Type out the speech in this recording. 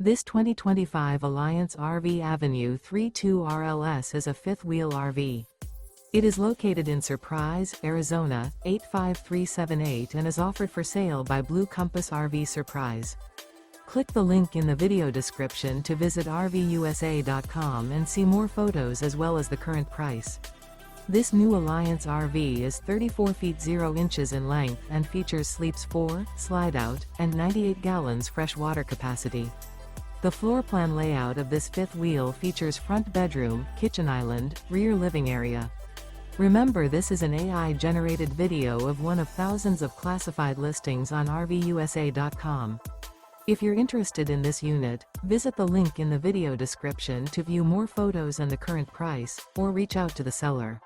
This 2025 Alliance RV Avenue 32 RLS is a fifth-wheel RV. It is located in Surprise, Arizona, 85378 and is offered for sale by Blue Compass RV Surprise. Click the link in the video description to visit RVUSA.com and see more photos as well as the current price. This new Alliance RV is 34 feet 0 inches in length and features sleeps 4, slide-out, and 98 gallons fresh water capacity. The floor plan layout of this fifth wheel features front bedroom, kitchen island, rear living area. Remember, this is an AI-generated video of one of thousands of classified listings on RVUSA.com. If you're interested in this unit, visit the link in the video description to view more photos and the current price, or reach out to the seller.